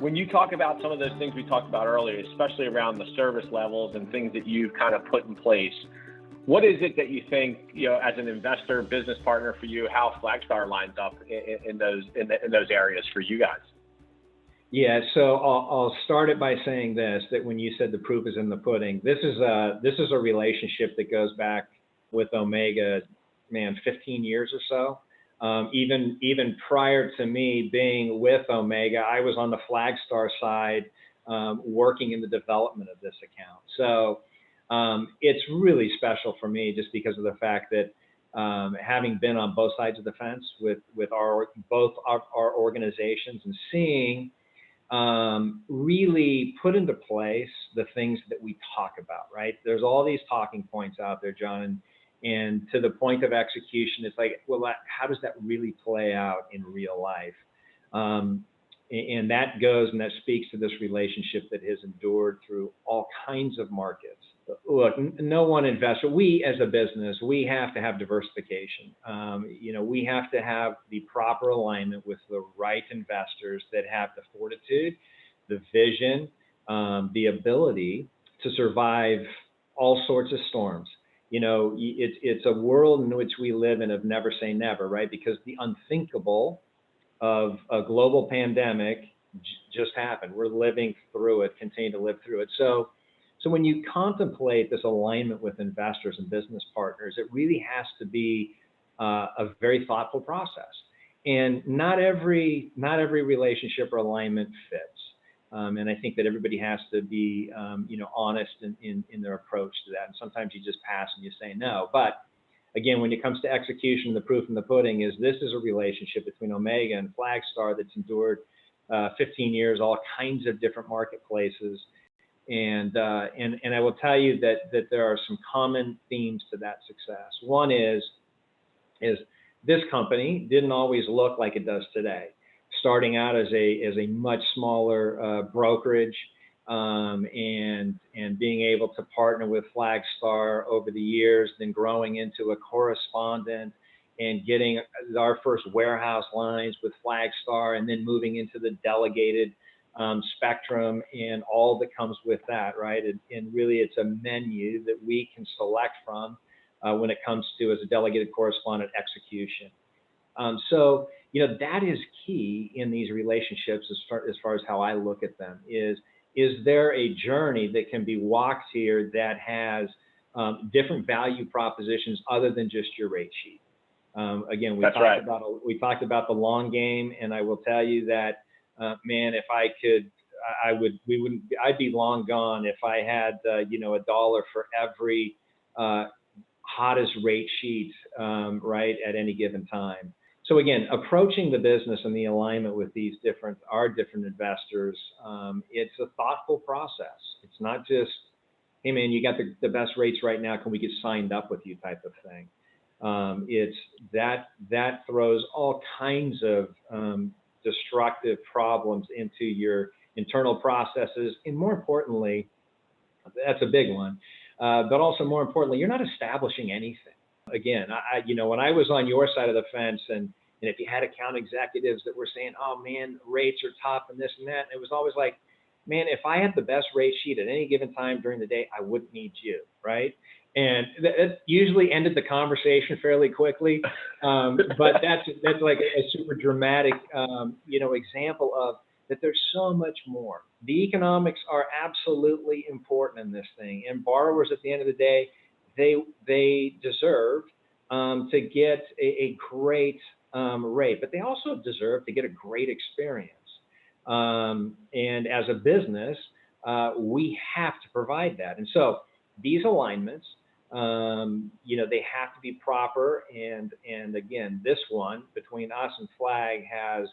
When you talk about some of those things we talked about earlier, especially around the service levels and things that you've kind of put in place, what is it that you think, as an investor, business partner for you, how Flagstar lines up in those areas for you guys? Yeah, so I'll start it by saying this, that when you said the proof is in the pudding, this is a relationship that goes back with Omega, 15 years or so. Even prior to me being with Omega, I was on the Flagstar side, working in the development of this account. So it's really special for me just because of the fact that having been on both sides of the fence with both our organizations and seeing really put into place the things that we talk about, right? There's all these talking points out there, John, and to the point of execution, it's like, well, how does that really play out in real life? And that goes and that speaks to this relationship that has endured through all kinds of markets. Look, no one investor, we as a business, we have to have diversification. We have to have the proper alignment with the right investors that have the fortitude, the vision, the ability to survive all sorts of storms. It's a world in which we live in of never say never, right? Because the unthinkable of a global pandemic just happened. We're living through it, continue to live through it. So when you contemplate this alignment with investors and business partners, it really has to be a very thoughtful process. And not every relationship or alignment fits. And I think that everybody has to be, honest in their approach to that. And sometimes you just pass and you say no. But again, when it comes to execution, the proof in the pudding is this is a relationship between Omega and Flagstar that's endured 15 years, all kinds of different marketplaces. And I will tell you that there are some common themes to that success. One is this company didn't always look like it does today. Starting out as a much smaller brokerage, and being able to partner with Flagstar over the years, then growing into a correspondent and getting our first warehouse lines with Flagstar, and then moving into the delegated spectrum and all that comes with that, right? And really it's a menu that we can select from when it comes to, as a delegated correspondent, execution. So that is key in these relationships as far as how I look at them. Is there a journey that can be walked here that has different value propositions other than just your rate sheet? Again, we talked about the long game, and I will tell you that, if I could, I'd be long gone if I had $1 for every hottest rate sheet, right, at any given time. So again, approaching the business and the alignment with these different investors, it's a thoughtful process. It's not just, hey man, you got the best rates right now, can we get signed up with you type of thing. It's that throws all kinds of destructive problems into your internal processes, and more importantly, that's a big one. But also more importantly, you're not establishing anything. Again, when I was on your side of the fence, and if you had account executives that were saying, oh man, rates are tough and this and that, and it was always like, man, if I had the best rate sheet at any given time during the day, I wouldn't need you, right? And that usually ended the conversation fairly quickly. But that's like a super dramatic, example of that there's so much more. The economics are absolutely important in this thing, and borrowers at the end of the day, they deserve to get a great rate, but they also deserve to get a great experience. And as a business, we have to provide that. And so these alignments, they have to be proper. And again, this one between us and Flag has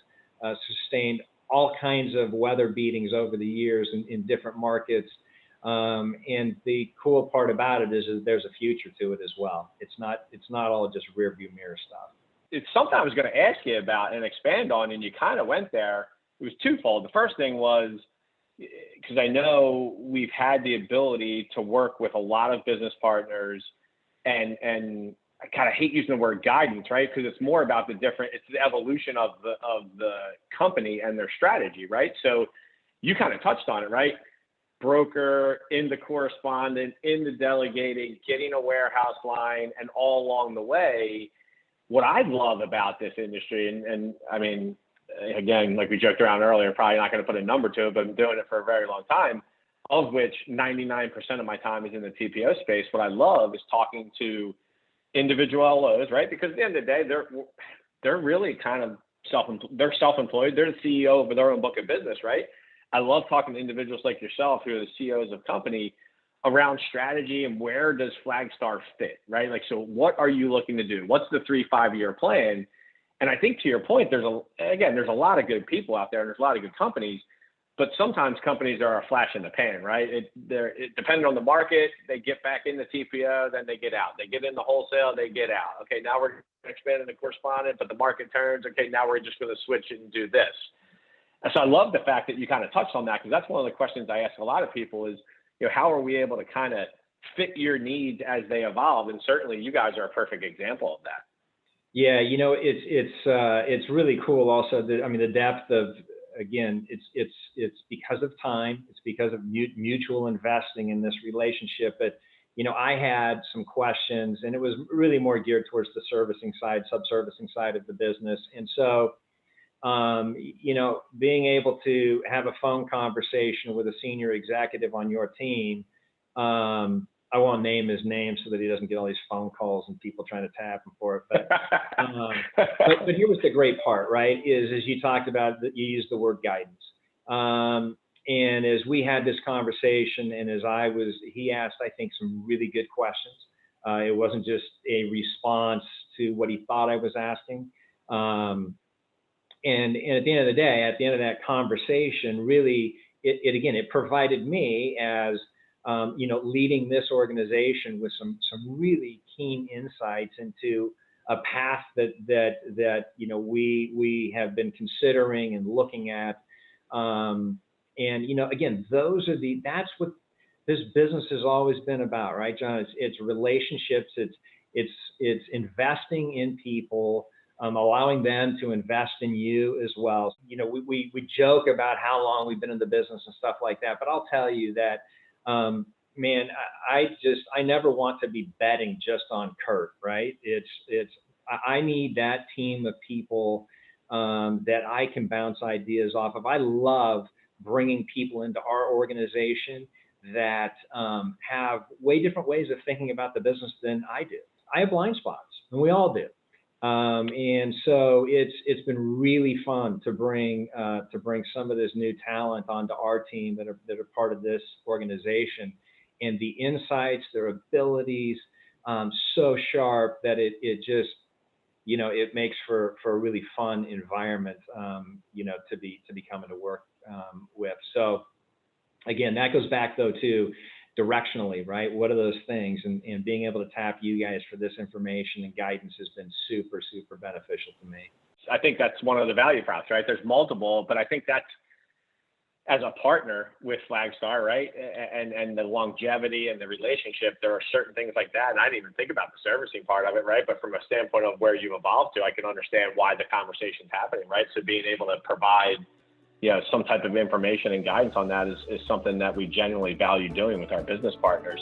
sustained all kinds of weather beatings over the years in different markets. And the cool part about it is there's a future to it as well. It's not all just rear view mirror stuff. It's something I was going to ask you about and expand on, and you kind of went there. It was twofold. The first thing was, because I know we've had the ability to work with a lot of business partners, and I kind of hate using the word guidance, right? Because it's more about it's the evolution of the company and their strategy, right? So you kind of touched on it, right? Broker, into correspondent, into delegating, getting a warehouse line, and all along the way, what I love about this industry, and I mean, again, like we joked around earlier, probably not going to put a number to it, but I'm doing it for a very long time, of which 99% of my time is in the TPO space. What I love is talking to individual LOs, right? Because at the end of the day, they're really kind of they're self-employed. They're the CEO of their own book of business, right? I love talking to individuals like yourself who are the CEOs of company around strategy and where does Flagstar fit, right? Like, so what are you looking to do? What's the 3-5 year plan? And I think to your point, there's a lot of good people out there and there's a lot of good companies, but sometimes companies are a flash in the pan, right? Depending on the market, they get back in the TPO, then they get out. They get in the wholesale, they get out. Okay, now we're expanding the correspondent, but the market turns. Okay, now we're just going to switch and do this. And so I love the fact that you kind of touched on that, because that's one of the questions I ask a lot of people is, how are we able to kind of fit your needs as they evolve? And certainly you guys are a perfect example of that. Yeah, it's really cool also that, I mean, the depth of, again, it's because of time, it's because of mutual investing in this relationship. But, I had some questions, and it was really more geared towards the servicing side, sub-servicing side of the business. And so, being able to have a phone conversation with a senior executive on your team, I won't name his name so that he doesn't get all these phone calls and people trying to tap him for it. But here was the great part, right? Is as you talked about that you used the word guidance. And as we had this conversation, and as he asked, I think, some really good questions. It wasn't just a response to what he thought I was asking. And at the end of the day, at the end of that conversation, really, it provided me as, leading this organization with some really keen insights into a path that we have been considering and looking at. Again, that's what this business has always been about, right, John? It's relationships. It's investing in people. Allowing them to invest in you as well. We joke about how long we've been in the business and stuff like that, but I'll tell you that, man, I never want to be betting just on Kurt, right? I need that team of people that I can bounce ideas off of. I love bringing people into our organization that have way different ways of thinking about the business than I do. I have blind spots, and we all do. And so it's been really fun to bring some of this new talent onto our team that are part of this organization, and the insights, their abilities, so sharp that it just, it makes for a really fun environment, to be coming to work with. So again, that goes back though to directionally, right? What are those things? And being able to tap you guys for this information and guidance has been super, super beneficial to me. I think that's one of the value props, right? There's multiple, but I think that's, as a partner with Flagstar, right? And the longevity and the relationship, there are certain things like that. And I didn't even think about the servicing part of it, right? But from a standpoint of where you evolved to, I can understand why the conversation's happening, right? So being able to provide, some type of information and guidance on that is something that we genuinely value doing with our business partners.